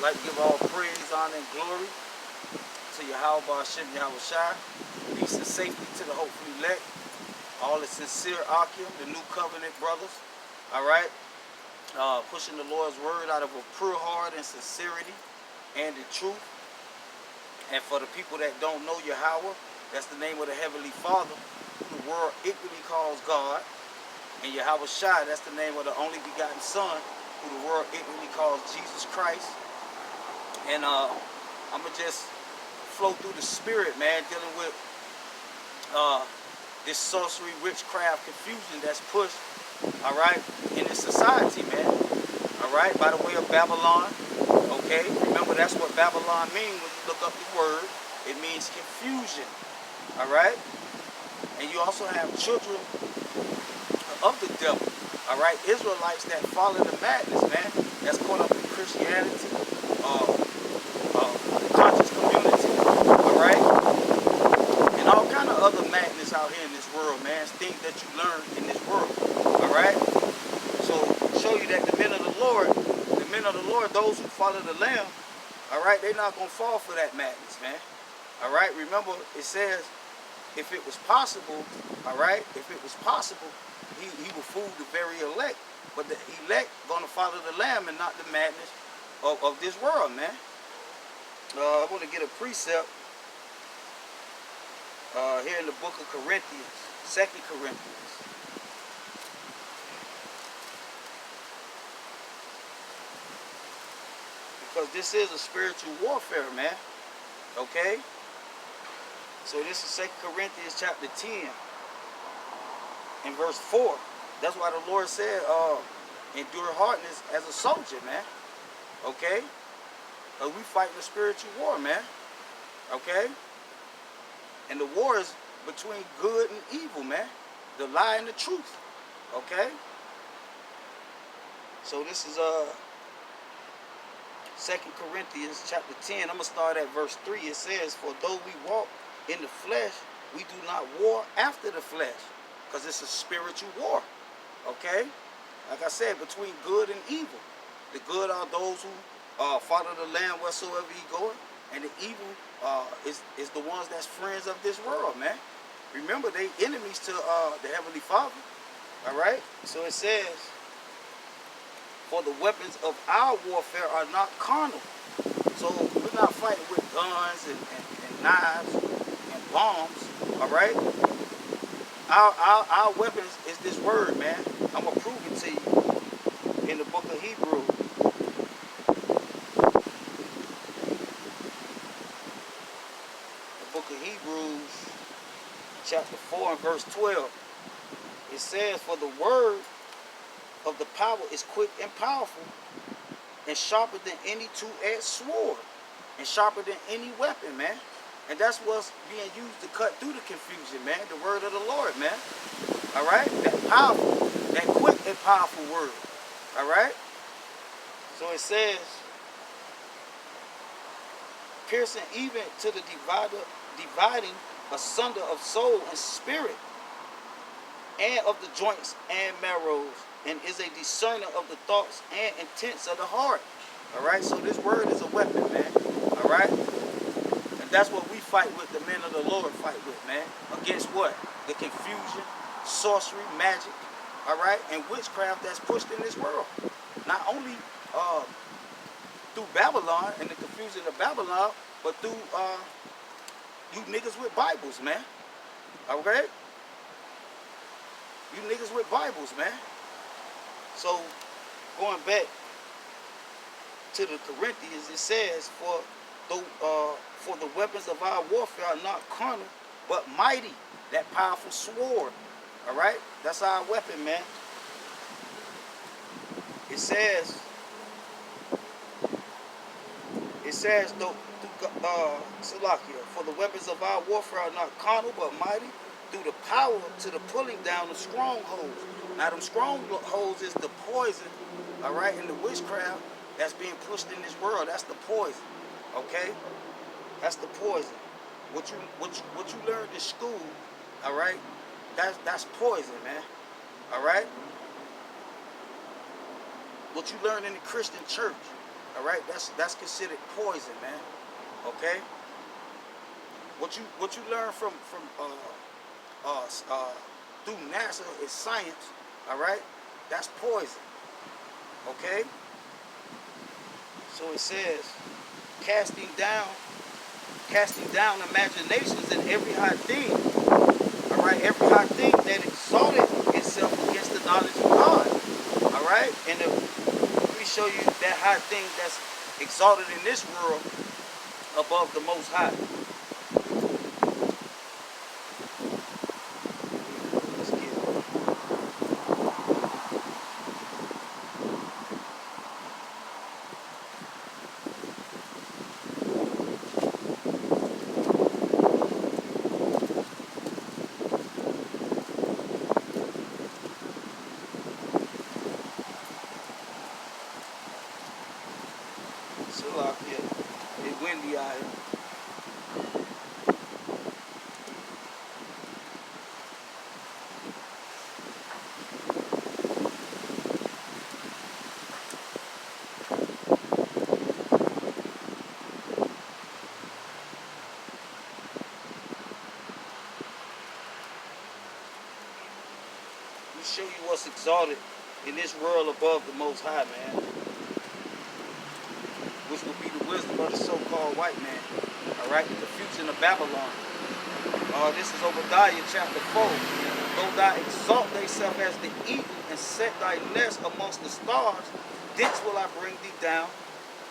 like to give all praise, honor, and glory to Yahweh Hashem Yahweh Shai. Peace and safety to the hopefully elect. All the sincere Akim, the new covenant brothers. Alright? Pushing the Lord's word out of a pure heart and sincerity and the truth. And for the people that don't know Yahweh, that's the name of the Heavenly Father, who the world equally calls God. And Yahweh Shai, that's the name of the only begotten Son, who the world equally calls Jesus Christ. And I'm going to just flow through the spirit, man, dealing with this sorcery, witchcraft, confusion that's pushed, all right, in this society, man, all right, by the way of Babylon, okay? Remember, that's what Babylon means when you look up the word. It means confusion, all right? And you also have children of the devil, all right? Israelites that follow the madness, man, that's caught up in Christianity, conscious community, all right? And all kind of other madness out here in this world, man, things that you learn in this world, all right? So, show you that the men of the Lord, those who follow the Lamb, all right, they're not going to fall for that madness, man, all right? Remember, it says, if it was possible, all right, if it was possible, he will fool the very elect. But the elect going to follow the Lamb and not the madness of this world, man. I want to get a precept here in the book of Corinthians, 2 Corinthians. Because this is a spiritual warfare, man. Okay? So this is 2 Corinthians chapter 10 and verse 4. That's why the Lord said, endure hardness as a soldier, man. Okay? Because we fight the spiritual war, man. Okay? And the war is between good and evil, man. The lie and the truth. Okay? So this is 2 Corinthians chapter 10. I'm going to start at verse 3. It says, for though we walk in the flesh, we do not war after the flesh. Because it's a spiritual war. Okay? Like I said, between good and evil. The good are those who follow the Lamb wheresoever he goeth. And the evil is the ones that's friends of this world, man. Remember, they enemies to the Heavenly Father. Alright? So it says, for the weapons of our warfare are not carnal. So we're not fighting with guns and knives and bombs. Alright? Our weapons is this word, man. I'm going to prove it to you in the book of Hebrews. The book of Hebrews, chapter 4 and verse 12. It says, for the word of the power is quick and powerful, and sharper than any two-edged sword, and sharper than any weapon, man. And that's what's being used to cut through the confusion, man. The word of the Lord, man. All right? That powerful, that quick and powerful word. All right? So it says, piercing even to the dividing asunder of soul and spirit, and of the joints and marrows, and is a discerner of the thoughts and intents of the heart. All right? So this word is a weapon, man. All right? That's what we fight with, the men of the Lord fight with, man. Against what? The confusion, sorcery, magic, all right, and witchcraft that's pushed in this world. Not only through Babylon and the confusion of Babylon, but through you niggas with Bibles, man. Okay? You niggas with Bibles, man. So, going back to the Corinthians, it says, for the weapons of our warfare are not carnal, but mighty, that powerful sword. All right? That's our weapon, man. It says, Salakia, for the weapons of our warfare are not carnal, but mighty, through the power to the pulling down of strongholds. Now, them strongholds is the poison, all right, and the witchcraft that's being pushed in this world. That's the poison, okay? That's the poison. What you learned in school, all right? That's poison, man. All right? What you learn in the Christian church, All right, that's considered poison, man. Okay. What you learn from through NASA is science. All right, that's poison. Okay. So it says, casting down, casting down imaginations and every high thing. All right, every high thing that exalted itself against the knowledge of God. All right, and let me show you that high thing that's exalted in this world above the Most High. Let's get it. So out here, it's windy out here. We show you what's exalted in this world above the Most High, man, which will be the wisdom of the so-called white man. All right, the confusion of Babylon. This is Obadiah chapter 4. Though thou exalt thyself as the eagle and set thy nest amongst the stars, thence will I bring thee down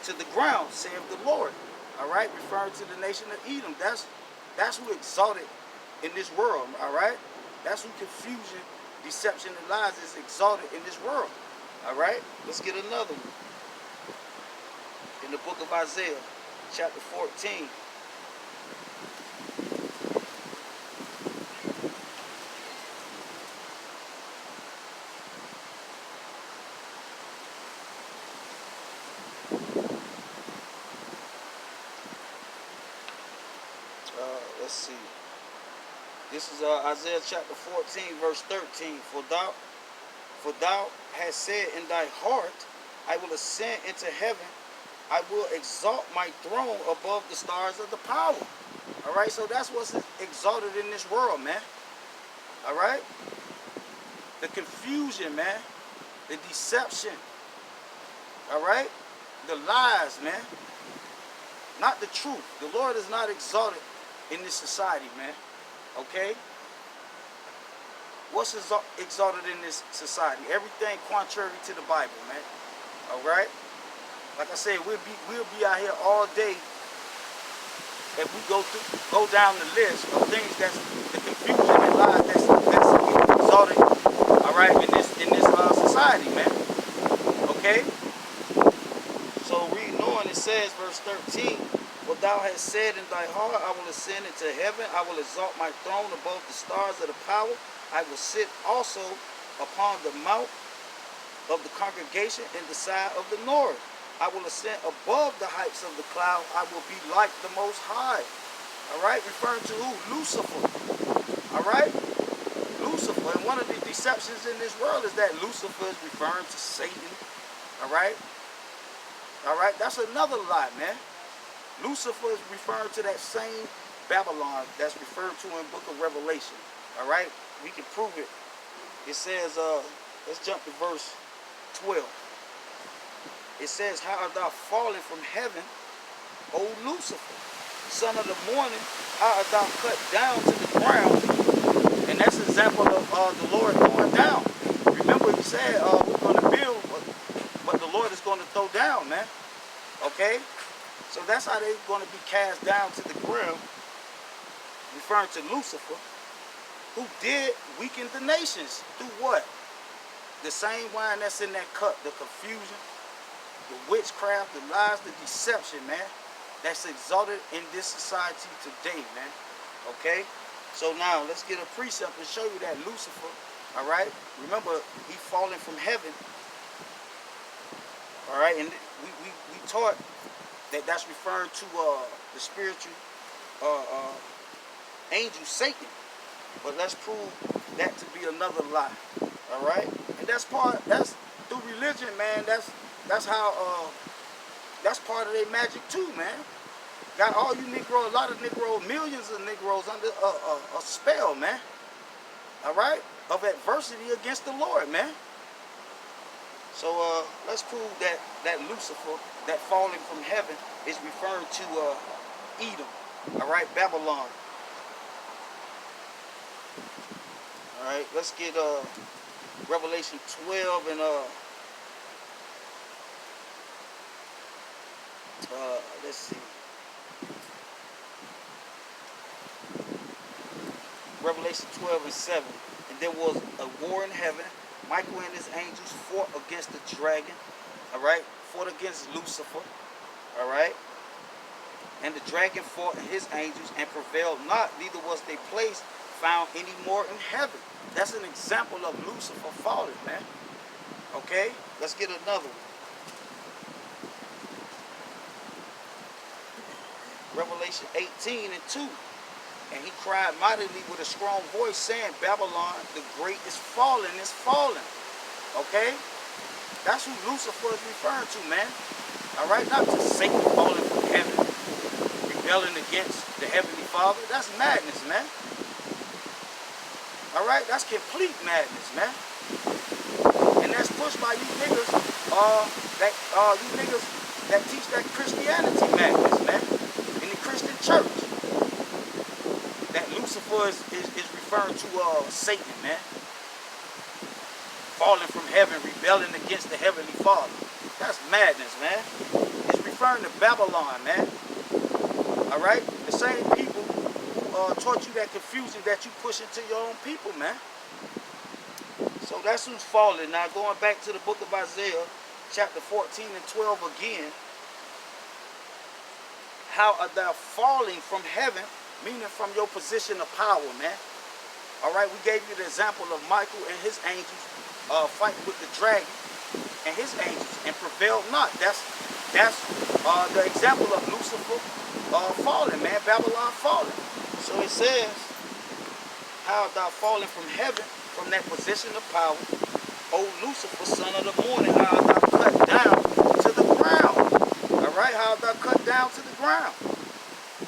to the ground, saith the Lord. All right, referring to the nation of Edom. That's who exalted in this world. All right, that's who confusion, deception, and lies is exalted in this world. All right, let's get another one. In the book of Isaiah, chapter 14. Let's see. This is Isaiah chapter 14, verse 13. For thou hast said in thy heart, I will ascend into heaven. I will exalt my throne above the stars of the power. All right, so that's what's exalted in this world, man. All right, the confusion, man, the deception. All right, the lies, man, not the truth. The Lord is not exalted in this society, man. Okay, what's exalted in this society? Everything contrary to the Bible, man. All right. Like I said, we'll be out here all day if we go down the list of things that's the confusion and lies that's exalted. All right, in this society, man. Okay. So reading on, it says, verse 13. For thou hast said in thy heart, I will ascend into heaven. I will exalt my throne above the stars of the power. I will sit also upon the mount of the congregation in the side of the north. I will ascend above the heights of the cloud. I will be like the Most High. All right, referring to who? Lucifer. All right, Lucifer. And one of the deceptions in this world is that Lucifer is referring to Satan. All right, that's another lie, man. Lucifer is referring to that same Babylon that's referred to in the book of Revelation. All right, we can prove it. It says, let's jump to verse 12. It says, how art thou fallen from heaven, O Lucifer, son of the morning? How art thou cut down to the ground? And that's an example of the Lord going down. Remember, he said we're going to build, but the Lord is going to throw down, man. Okay? So that's how they're going to be cast down to the ground, referring to Lucifer, who did weaken the nations through what? The same wine that's in that cup, the confusion, the witchcraft, the lies, the deception, man, that's exalted in this society today, man. Okay? So now let's get a precept and show you that Lucifer, all right? Remember, he fallen from heaven. All right, and we taught that that's referring to the spiritual angel Satan. But let's prove that to be another lie. All right, and that's through religion, man. That's how That's part of their magic too, man. Got all you Negroes, a lot of Negroes, millions of Negroes under a spell, man. All right? Of adversity against the Lord, man. So let's prove that Lucifer, that falling from heaven, is referring to Edom. All right, Babylon. All right, let's get Revelation 12 and let's see. Revelation 12 and 7. And there was a war in heaven. Michael and his angels fought against the dragon. All right, fought against Lucifer. All right. And the dragon fought and his angels and prevailed not, neither was their place found any more in heaven. That's an example of Lucifer falling, man. Okay, let's get another one. Revelation 18 and 2. And he cried mightily with a strong voice, saying, Babylon, the great is fallen, is fallen. Okay? That's who Lucifer is referring to, man. All right? Not to Satan falling from heaven, rebelling against the Heavenly Father. That's madness, man. All right? That's complete madness, man. And that's pushed by you niggas, you niggas that teach that Christianity madness, man. In the Christian church. That Lucifer is referring to Satan, man. Falling from heaven, rebelling against the Heavenly Father. That's madness, man. It's referring to Babylon, man. All right? The same people who taught you that confusion that you push into your own people, man. So that's who's falling. Now going back to the book of Isaiah, chapter 14 and 12 again. How are thou falling from heaven? Meaning from your position of power, man. All right, we gave you the example of Michael and his angels fighting with the dragon and his angels and prevailed not. That's the example of Lucifer falling, man. Babylon falling. So it says, how thou fallen from heaven, from that position of power, O Lucifer, son of the morning, how thou cut down to the ground. All right, how thou cut down to the ground.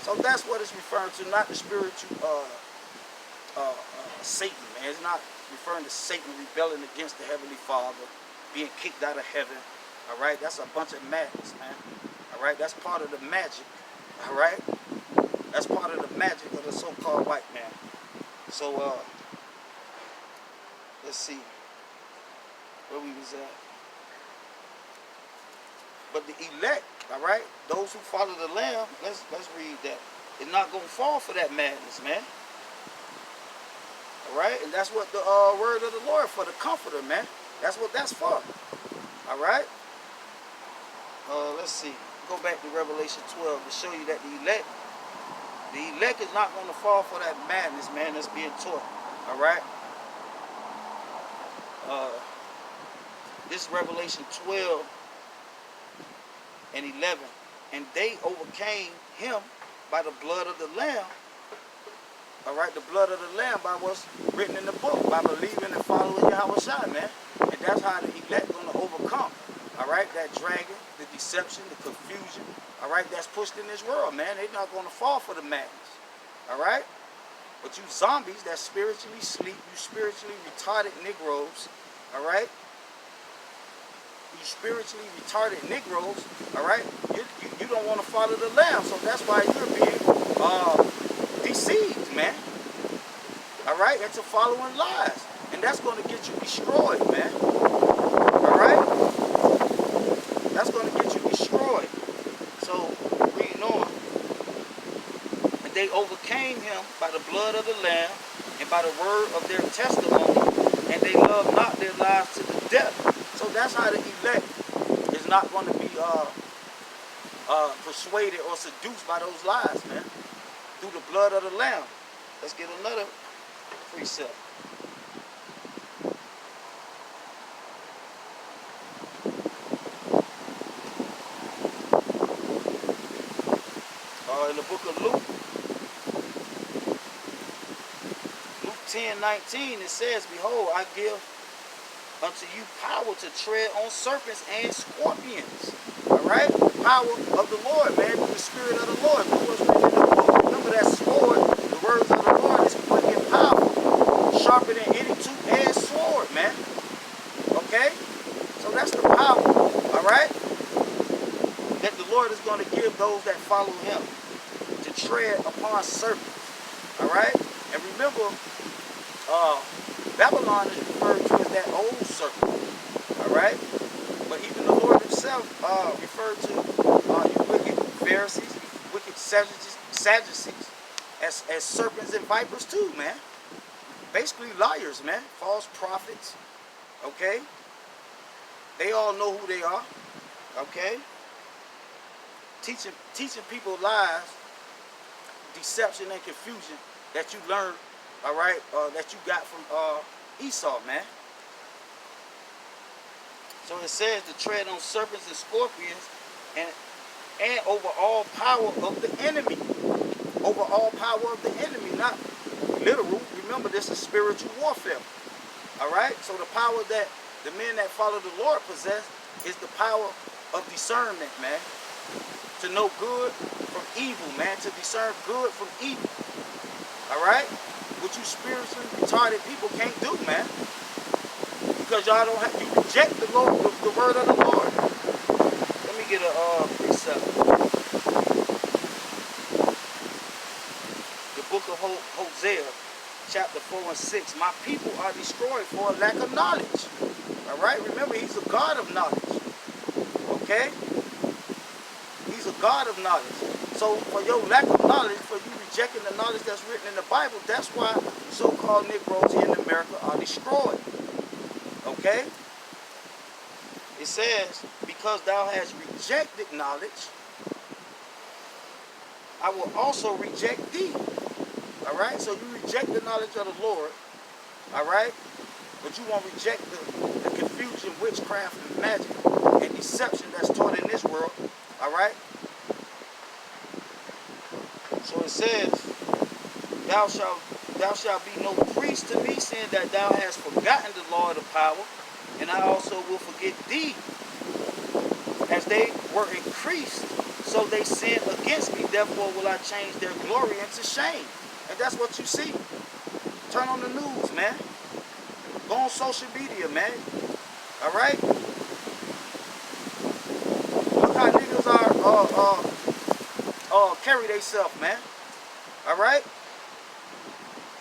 So that's what it's referring to, not the spiritual Satan, man. It's not referring to Satan rebelling against the Heavenly Father, being kicked out of heaven. All right, that's a bunch of madness, man. All right, that's part of the magic. All right, that's part of the magic of the so-called white man. So let's see where we was at. But the elect, all right, those who follow the Lamb, let's read that. They're not going to fall for that madness, man. All right, and that's what the word of the Lord for, the comforter, man. That's what that's for. All right. Let's see. Go back to Revelation 12 to show you that the elect is not going to fall for that madness, man, that's being taught. All right. This is Revelation 12 and 11. And they overcame him by the blood of the Lamb. All right, the blood of the Lamb by what's written in the book, by believing and following Yahushua, man. And that's how the elect going to overcome. All right, that dragon, the deception, the confusion. All right, that's pushed in this world, man. They're not going to fall for the madness. All right. But you zombies that spiritually sleep, you spiritually retarded Negroes, all right? You spiritually retarded Negroes, all right? You don't want to follow the Lamb, so that's why you're being deceived, man. All right? Into following lies. And that's going to get you destroyed, man. All right? That's going to get you destroyed. So, reading on. And they overcame him by the blood of the Lamb and by the word of their testimony, and they loved not their lives to the death. So that's how the elect is not going to be persuaded or seduced by those lies, man. Through the blood of the Lamb. Let's get another precept. In the book of Luke 10:19, it says, behold, I give unto you power to tread on serpents and scorpions. All right? The power of the Lord, man. The Spirit of the Lord. Do what's written in the book. Remember that sword, the words of the Lord is quick and powerful. Sharper than any two-edged sword, man. Okay? So that's the power. All right? That the Lord is going to give those that follow him to tread upon serpents. All right? And remember, Babylon is referred to as that old serpent. All right? But even the Lord himself referred to you wicked Pharisees, wicked Sadducees as serpents and vipers too, man. Basically liars, man. False prophets. Okay? They all know who they are. Okay? Teaching people lies, deception and confusion that you learned, all right, that you got from Esau, man. So it says to tread on serpents and scorpions and over all power of the enemy. Over all power of the enemy, not literal. Remember, this is spiritual warfare. All right? So the power that the men that follow the Lord possess is the power of discernment, man. To know good from evil, man. To discern good from evil. All right? What you spiritually retarded people can't do, man. Because y'all don't have, you reject the Lord, the word of the Lord. Let me get a precept. The book of Hosea, chapter 4 and 6. My people are destroyed for a lack of knowledge. All right? Remember, he's a God of knowledge. Okay? He's a God of knowledge. So for your lack of knowledge, for you rejecting the knowledge that's written in the Bible, that's why so-called Negroes here in America are destroyed. Okay? It says, because thou hast rejected knowledge, I will also reject thee. All right? So you reject the knowledge of the Lord. All right? But you won't reject the confusion, witchcraft, and magic, and deception that's taught in this world. All right? So it says, thou shalt be no priest to me, saying that thou hast forgotten the law of the power, and I also will forget thee. As they were increased, so they sinned against me, therefore will I change their glory into shame. And that's what you see. Turn on the news, man. Go on social media, man. All right? Look how niggas are carry themselves, man. All right?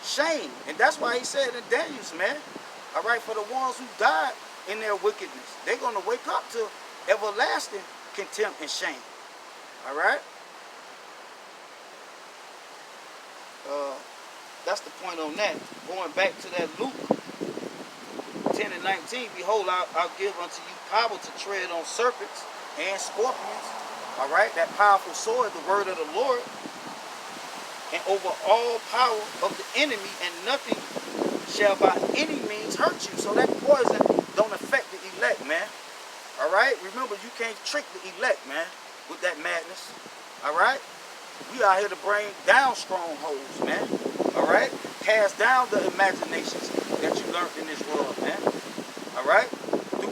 Shame. And that's why he said in Daniel's, man. All right? For the ones who died in their wickedness, they're going to wake up to everlasting contempt and shame. All right? That's the point on that. Going back to that Luke 10 and 19, behold, I'll give unto you power to tread on serpents and scorpions. All right? That powerful sword, the word of the Lord. And over all power of the enemy, and nothing shall by any means hurt you. So that poison don't affect the elect, man. All right? Remember, you can't trick the elect, man, with that madness. All right? We out here to bring down strongholds, man. All right? Cast down the imaginations that you learned in this world, man. All right? Do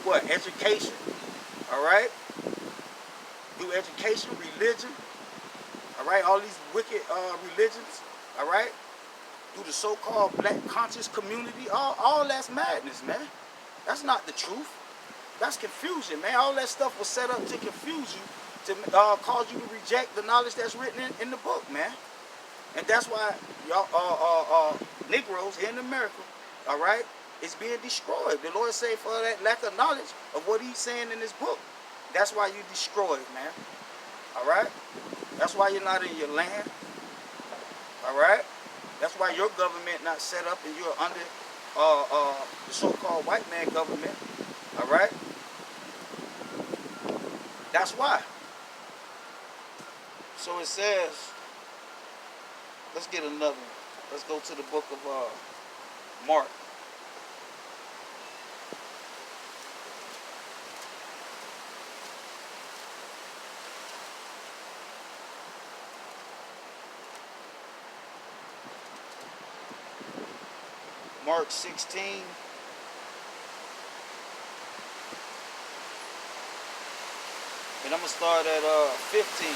what? Education. All right? Do education, religion. All right? All these wicked religions. All right? Do the so-called black conscious community. All that's madness, man. That's not the truth. That's confusion, man. All that stuff was set up to confuse you, to cause you to reject the knowledge that's written in the book, man. And that's why y'all Negroes here in America, all right, is being destroyed. The Lord say for that lack of knowledge of what he's saying in this book, that's why you're destroyed, man. All right? That's why you're not in your land. All right? That's why your government not set up and you're under the so-called white man government. All right? That's why. So it says, let's get another one. Let's go to the book of Mark. Mark 16. And I'm going to start at 15.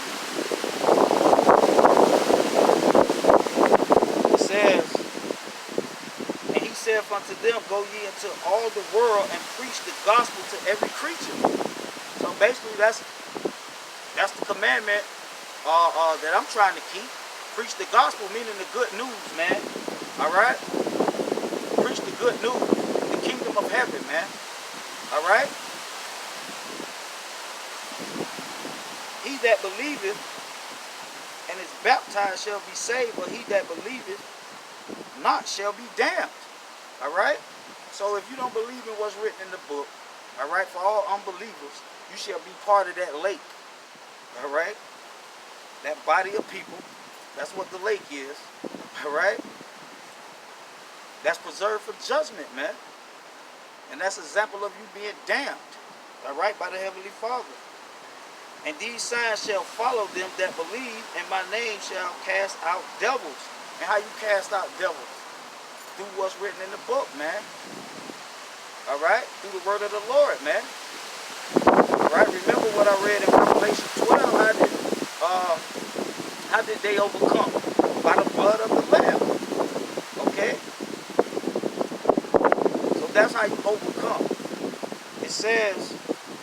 It says, and he saith unto them, go ye into all the world and preach the gospel to every creature. So basically that's the commandment that I'm trying to keep. Preach the gospel, meaning the good news, man. All right? Preach the good news, the kingdom of heaven, man. All right? He that believeth and is baptized shall be saved, but he that believeth not shall be damned. All right? So if you don't believe in what's written in the book, all right, for all unbelievers, you shall be part of that lake. All right? That body of people, that's what the lake is. All right? That's preserved for judgment, man. And that's an example of you being damned, all right, by the Heavenly Father. And these signs shall follow them that believe, and my name shall cast out devils. And how you cast out devils? Through what's written in the book, man. All right? Through the word of the Lord, man. All right? Remember what I read in Revelation 12. How did they overcome? By the blood of the Lamb. Okay? So that's how you overcome. It says,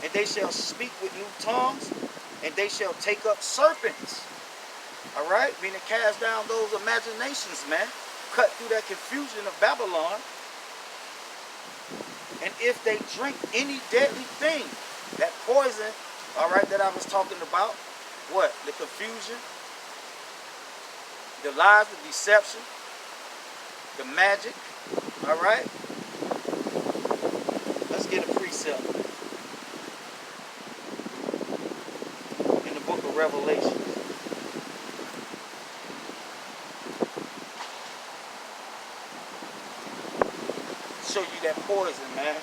and they shall speak with new tongues, and they shall take up serpents. All right? Meaning cast down those imaginations, man. Cut through that confusion of Babylon. And if they drink any deadly thing, that poison, all right, that I was talking about, what? The confusion, the lies, the deception, the magic, all right? Let's get a precept in the book of Revelation. Show you that poison, man.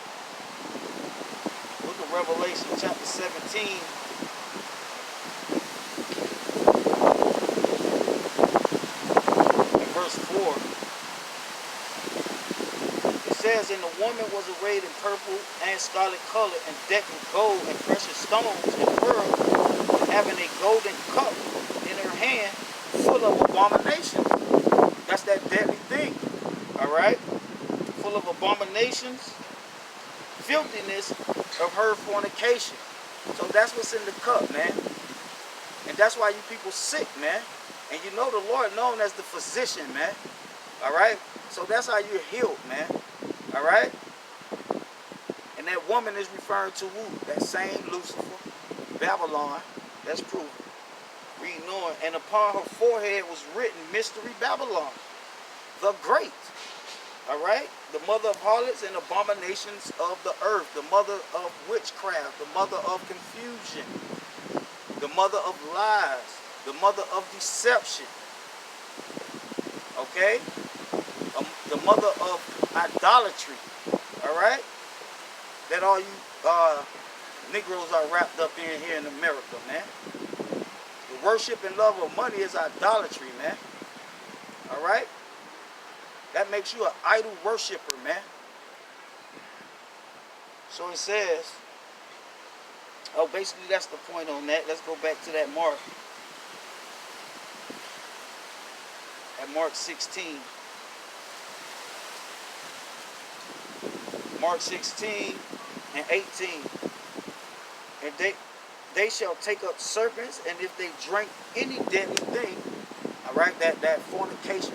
Book of Revelation, chapter 17. And verse 4. It says, and the woman was arrayed in purple and scarlet color, and decked with gold and precious stones and pearls, and having a golden cup in her hand, full of abominations. That's that deadly thing. All right? Full of abominations, filthiness of her fornication. So that's what's in the cup, man. And that's why you people sick, man. And you know the Lord known as the physician, man. All right? So that's how you're healed, man. All right? And that woman is referring to who? That same Lucifer, Babylon. That's proven. Reading on. And upon her forehead was written, Mystery Babylon, the Great. All right? The mother of harlots and abominations of the earth. The mother of witchcraft. The mother of confusion. The mother of lies. The mother of deception. Okay? The mother of idolatry. All right? That all you Negroes are wrapped up in here in America, man. The worship and love of money is idolatry, man. All right? That makes you an idol worshiper, man. So it says, oh, basically that's the point on that. Let's go back to that Mark. At Mark 16. Mark 16 and 18. And they shall take up serpents, and if they drink any deadly thing, all right, that fornication,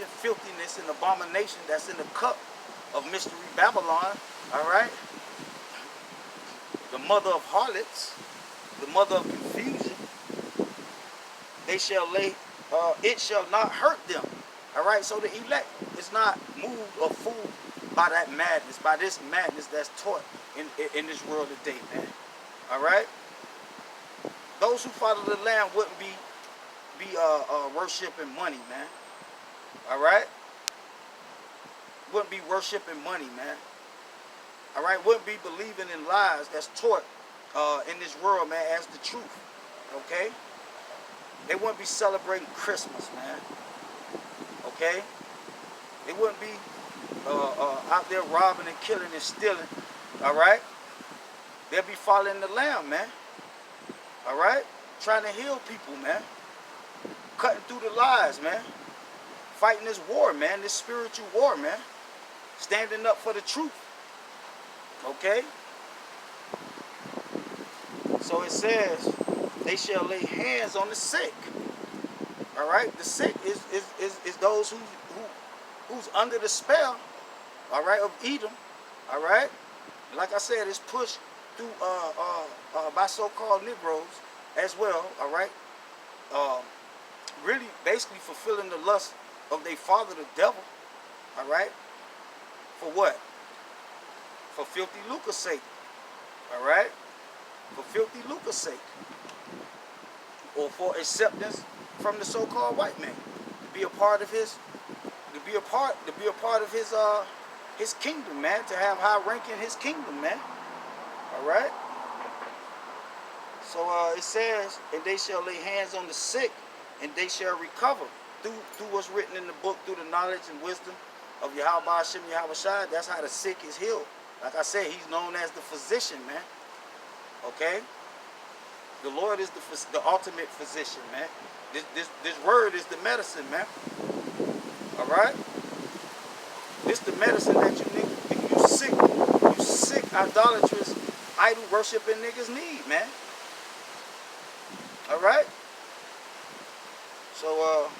filthiness, and abomination that's in the cup of Mystery Babylon, all right? The mother of harlots, the mother of confusion, they shall lay, it shall not hurt them, all right? So the elect is not moved or fooled by that madness, by this madness that's taught in this world today, man, all right? Those who follow the Lamb wouldn't be worshiping money, man. All right? Wouldn't be worshiping money, man. All right? Wouldn't be believing in lies that's taught in this world, man, as the truth. Okay? They wouldn't be celebrating Christmas, man. Okay? They wouldn't be out there robbing and killing and stealing. All right? they'll be following the Lamb, man. All right? Trying to heal people, man. Cutting through the lies, man. Fighting this war, man. This spiritual war, man. Standing up for the truth. Okay? So it says, they shall lay hands on the sick. All right? The sick is those who's under the spell, all right, of Edom. All right? Like I said, it's pushed through by so-called Negroes as well, all right? Really basically fulfilling the lust of their father, the devil, all right? For what? For filthy lucre's sake, all right? For filthy lucre's sake. Or for acceptance from the so-called white man. To be a part of his, his kingdom, man. To have high rank in his kingdom, man. All right? So it says, and they shall lay hands on the sick, and they shall recover. Through what's written in the book, through the knowledge and wisdom of Yahweh Hashem Yahweh Shai, that's how the sick is healed. Like I said, he's known as the physician, man. Okay? The Lord is the ultimate physician, man. This word is the medicine, man. All right? This the medicine that you sick, idolatrous, idol worshiping niggas need, man. All right? So,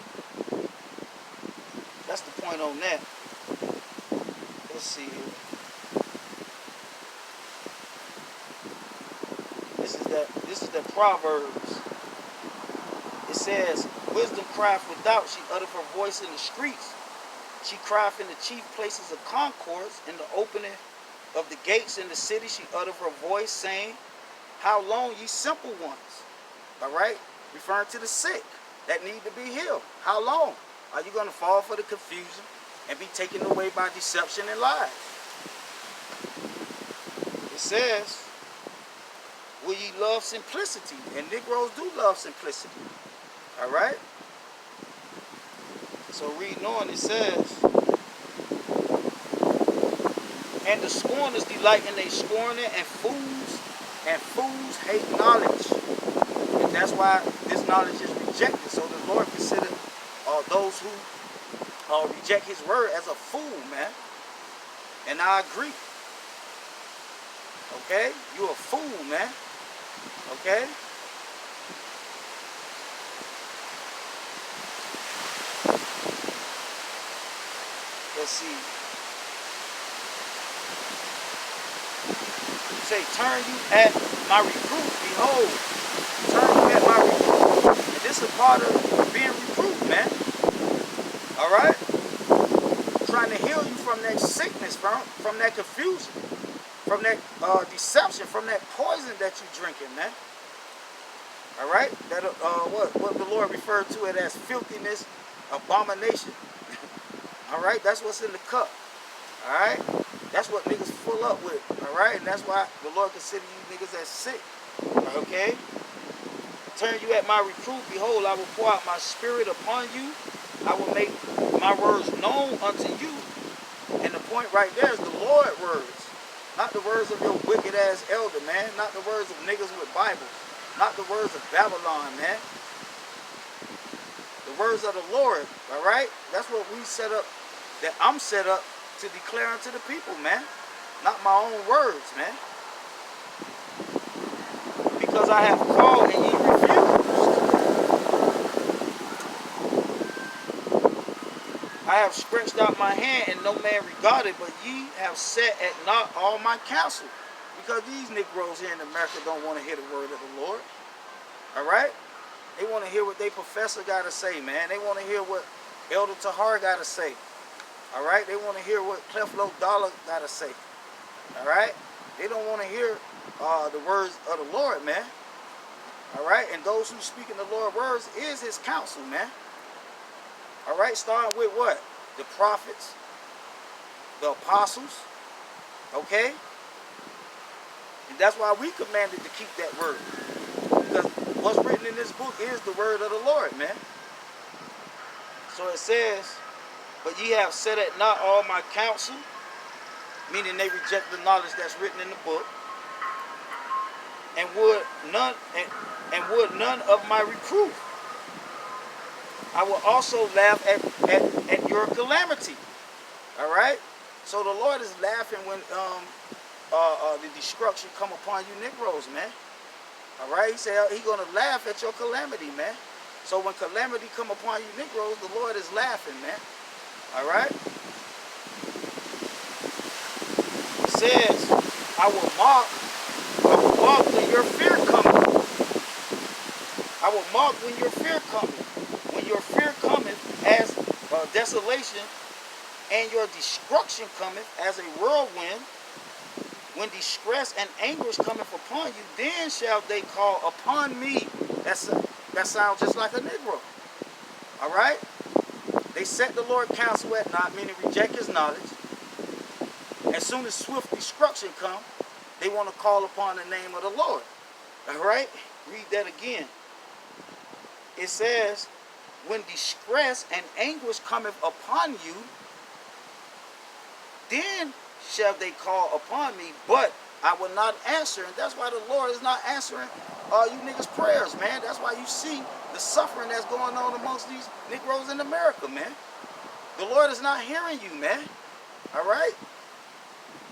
that's the point on that. Let's see here. This is the Proverbs. It says, wisdom crieth without, she uttereth her voice in the streets. She crieth in the chief places of concourse, in the opening of the gates in the city. She uttereth her voice, saying, how long, ye simple ones? All right? Referring to the sick that need to be healed. How long are you going to fall for the confusion and be taken away by deception and lies? It says, will ye love simplicity? And Negroes do love simplicity. All right? So reading on, it says, and the scorners delight in their scorning, and fools hate knowledge. And that's why this knowledge is rejected. So the Lord considered those who reject his word as a fool, man. And I agree. Okay? You're a fool, man. Okay? Let's see. Say, turn you at my reproof. Behold, turn you at my reproof. And this is part of being reproved, man. All right? Trying to heal you from that sickness, from that confusion, from that deception, from that poison that you're drinking, man. All right? That what the Lord referred to it as filthiness, abomination. All right? That's what's in the cup. All right? That's what niggas full up with. All right? And that's why the Lord considers you niggas as sick. Okay? Turn you at my reproof. Behold, I will pour out my spirit upon you. I will make my words known unto you. And the point right there is the Lord words. Not the words of your wicked ass elder, man. Not the words of niggas with Bibles. Not the words of Babylon, man. The words of the Lord, all right? That's what we set up, that I'm set up to declare unto the people, man. Not my own words, man. Because I have called and ye refused. I have stretched out my hand and no man regarded, but ye have set at naught all my counsel. Because these Negroes here in America don't want to hear the word of the Lord. All right? They want to hear what their professor got to say, man. They want to hear what Elder Tahar got to say. All right? They want to hear what Cleflo Dollar got to say. All right? They don't want to hear the words of the Lord, man. All right? And those who speak in the Lord's words is his counsel, man. All right? Starting with what? The prophets, the apostles. Okay? And that's why we commanded to keep that word. Because what's written in this book is the word of the Lord, man. So it says, but ye have set at naught all my counsel, meaning they reject the knowledge that's written in the book. and would none of my reproof. I will also laugh at your calamity. All right. So the Lord is laughing when the destruction come upon you Negroes, man. All right. He said He's gonna laugh at your calamity, man. So when calamity come upon you Negroes, the Lord is laughing, man. All right. It says, I will mock when your fear cometh. I will mock when your fear cometh. When your fear cometh as desolation, and your destruction cometh as a whirlwind, when distress and anguish cometh upon you, then shall they call upon me. That sounds just like a Negro. All right? They set the Lord counsel at naught, meaning reject his knowledge. As soon as swift destruction come, they want to call upon the name of the Lord. All right? Read that again. It says, when distress and anguish cometh upon you, then shall they call upon me, but I will not answer. And that's why the Lord is not answering you niggas' prayers, man. That's why you see the suffering that's going on amongst these Negroes in America, man. The Lord is not hearing you, man. All right?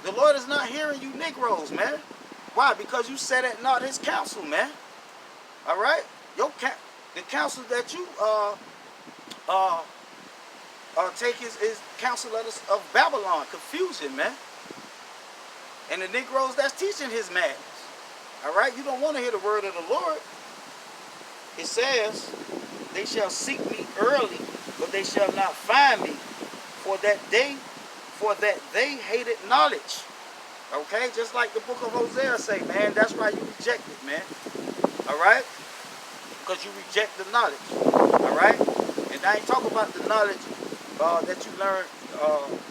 The Lord is not hearing you Negroes, man. Why? Because you set at naught his counsel, man. All right? The counsel that you take is counsel of Babylon, confusion, man. And the Negroes that's teaching his madness. All right? You don't want to hear the word of the Lord. It says, they shall seek me early, but they shall not find me, for that they hated knowledge. Okay? Just like the book of Hosea say, man, that's why you reject it, man. All right? Because you reject the knowledge. All right? And I ain't talking about the knowledge that you learned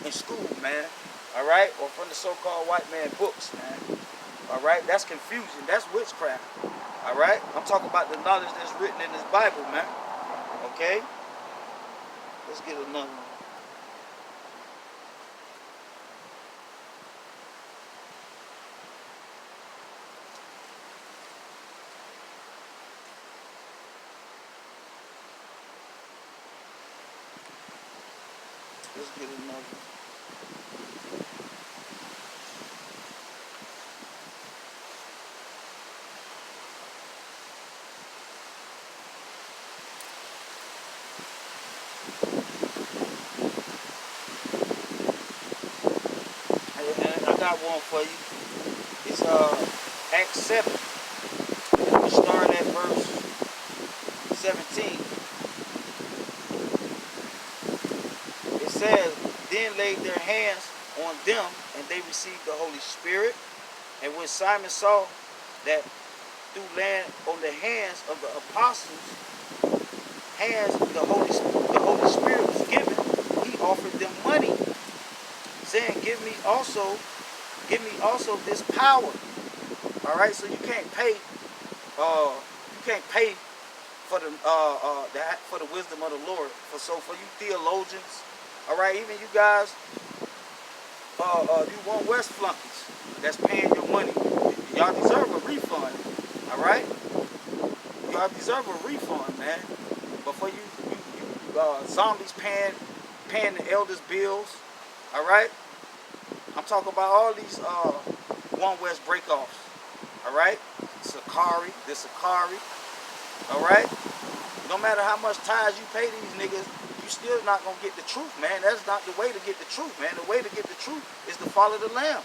in school, man. All right? Or from the so-called white man books, man. All right? That's confusion. That's witchcraft. All right? I'm talking about the knowledge that's written in this Bible, man. Okay? Let's get another one. Let's get another one. I got one for you. It's Acts 7. We start at verse 17. It says, then laid their hands on them, and they received the Holy Spirit. And when Simon saw that through land on the hands of the apostles, the Holy Spirit was given, he offered them money, saying, give me also this power. All right, so you can't pay for the wisdom of the Lord. For you theologians, all right, even you guys, you One West flunkies that's paying your money, y'all deserve a refund. All right, y'all deserve a refund, man. But for you zombies paying the elders' bills, all right. I'm talking about all these One West breakoffs, all right. The Sakari, all right. No matter how much tithes you pay these niggas, you still not gonna get the truth, man. That's not the way to get the truth, man. The way to get the truth is to follow the Lamb.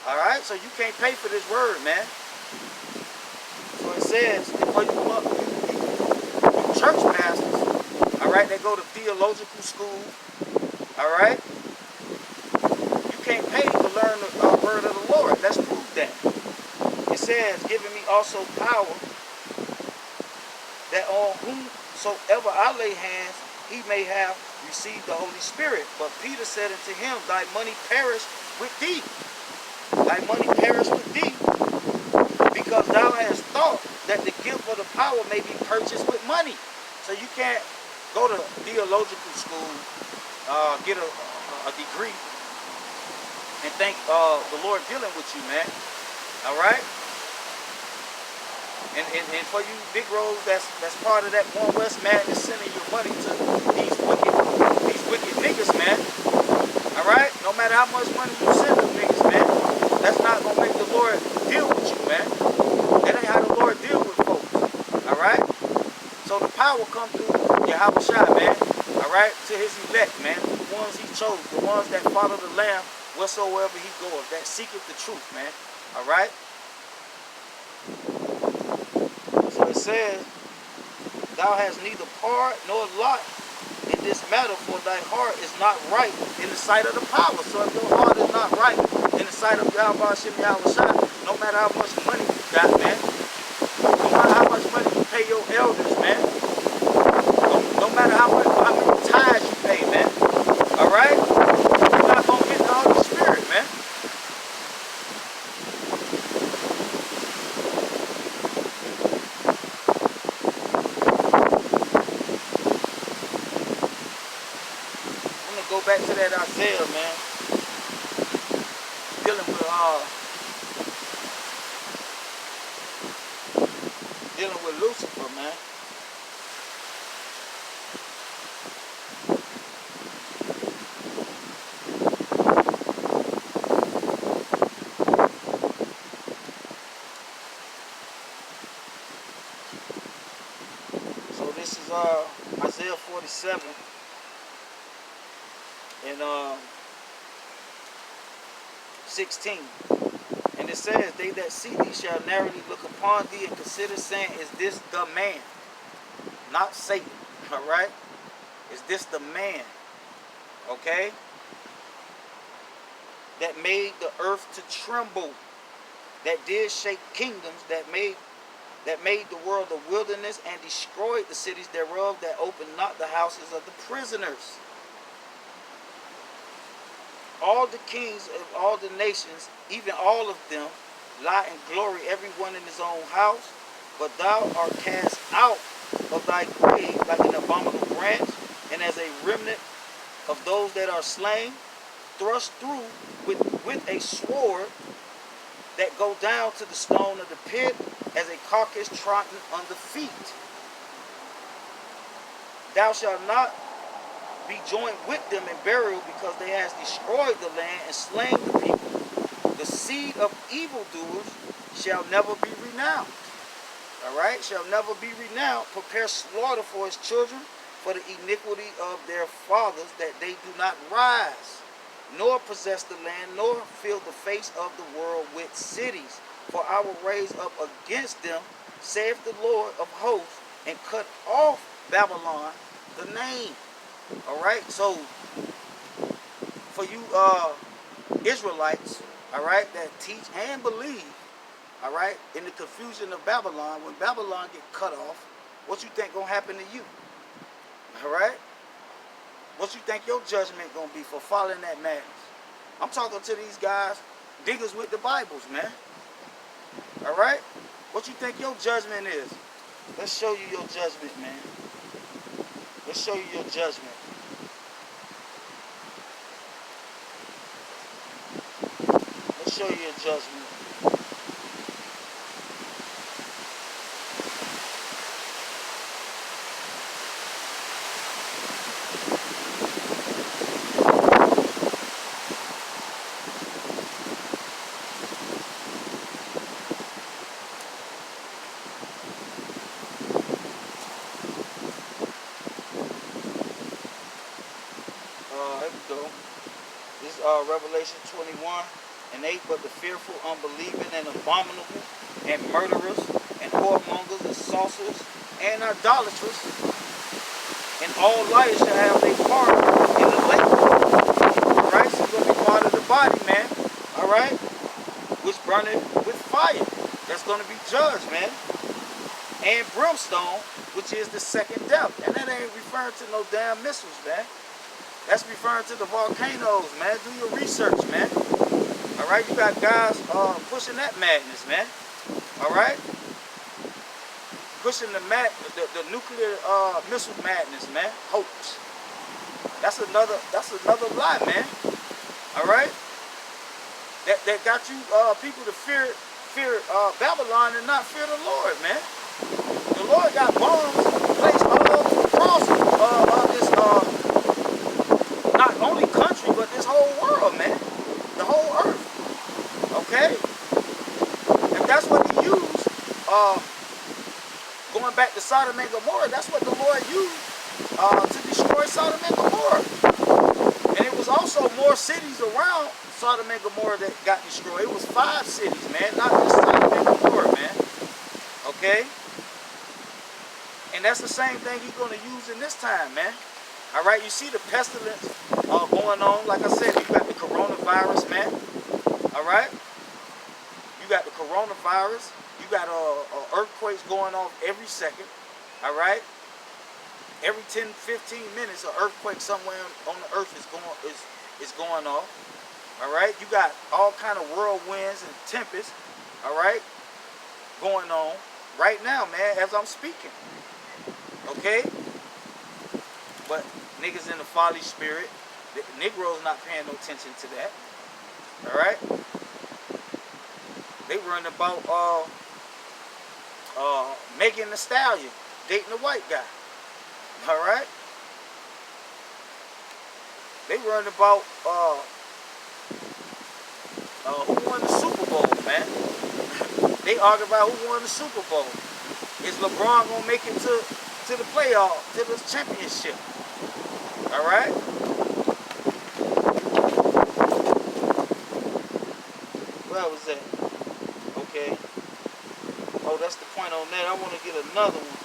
All right, so you can't pay for this word, man. So it says, for you church pastors, all right, they go to theological school, all right. You can't pay to learn the word of the Lord. Let's prove that. It says, giving me also power, that on whomsoever I lay hands, he may have received the Holy Spirit. But Peter said unto him, thy money perish with thee. Thy money perish with thee, because thou hast thought that the gift of the power may be purchased with money. So you can't go to theological school, get a degree, and think the Lord dealing with you, man. All right? And for you big roads that's part of that One West madness, sending your money to these wicked niggas, man. Alright? No matter how much money you send them niggas, man, that's not gonna make the Lord deal with you, man. That ain't how the Lord deal with folks. Alright? So the power come through Yahweh Shai, man. Alright? To his elect, man. The ones he chose, the ones that follow the Lamb whatsoever he goeth, that seeketh the truth, man. Alright? So it says, thou hast neither part nor lot in this matter, for thy heart is not right in the sight of the power. So if your heart is not right in the sight of Yahweh Shem Yahweh Shai, no matter how much money you got, man, no matter how much money you pay your elders, man, no matter how many tithes you pay, man, alright? You're not going to get the Holy Spirit, man. Go back to that Isaiah, man. Dealing with Lucifer, man. So this is Isaiah 47. And 16, and it says, they that see thee shall narrowly look upon thee and consider, saying, is this the man? Not Satan, all right? Is this the man, okay? That made the earth to tremble, that did shake kingdoms, that made the world a wilderness, and destroyed the cities thereof, that opened not the houses of the prisoners. All the kings of all the nations, even all of them, lie in glory, everyone in his own house. But thou art cast out of thy grave like an abominable branch, and as a remnant of those that are slain, thrust through with a sword that go down to the stone of the pit, as a carcass trodden under feet. Thou shalt not be joined with them in burial, because they has destroyed the land and slain the people. The seed of evildoers shall never be renowned. Alright? Shall never be renowned. Prepare slaughter for his children, for the iniquity of their fathers, that they do not rise, nor possess the land, nor fill the face of the world with cities. For I will raise up against them, saith the Lord of hosts, and cut off Babylon, the name. Alright, so for you Israelites, alright, that teach and believe, alright, in the confusion of Babylon, when Babylon get cut off, what you think gonna happen to you? Alright? What you think your judgment gonna be for following that madness? I'm talking to these guys, diggers with the Bibles, man. Alright? What you think your judgment is? Let's show you your judgment, man. Let's show you your judgment. Let's show you your judgment. Here we go. This is Revelation 21:8. But the fearful, unbelieving, and abominable, and murderers, and whoremongers, and sorcerers, and idolaters, and all liars shall have their part in the lake. Alright, so it's going to be part of the body, man. Alright, which burneth with fire. That's going to be judged, man. And brimstone, which is the second death. And that ain't referring to no damn missiles, man. That's referring to the volcanoes, man. Do your research, man. Alright, you got guys pushing that madness, man. Alright? Pushing the nuclear missile madness, man. Hoax. That's another lie, man. Alright? That got you people to fear fear Babylon and not fear the Lord, man. The Lord got bombs placed all across this not only country but this whole world, man. The whole earth. Okay? If that's what he used, going back to Sodom and Gomorrah, that's what the Lord used to destroy Sodom and Gomorrah. And it was also more cities around Sodom and Gomorrah that got destroyed. It was 5 cities, man, not just Sodom and Gomorrah, man. Okay? And that's the same thing he's going to use in this time, man. All right, you see the pestilence going on. Like I said, you got the coronavirus, man. All right? You got the coronavirus. You got earthquakes going off every second. All right? Every 10, 15 minutes, an earthquake somewhere on the earth is going off. All right? You got all kind of whirlwinds and tempests, all right, going on right now, man, as I'm speaking. Okay? But niggas in the folly spirit, the Negroes not paying no attention to that. All right? They worrying about Megan Thee Stallion dating a white guy. All right? They worrying about who won the Super Bowl, man. They argue about who won the Super Bowl. Is LeBron gonna make it to the playoff, to the championship? All right? Where was that? Okay. Oh, that's the point on that. I want to get another one.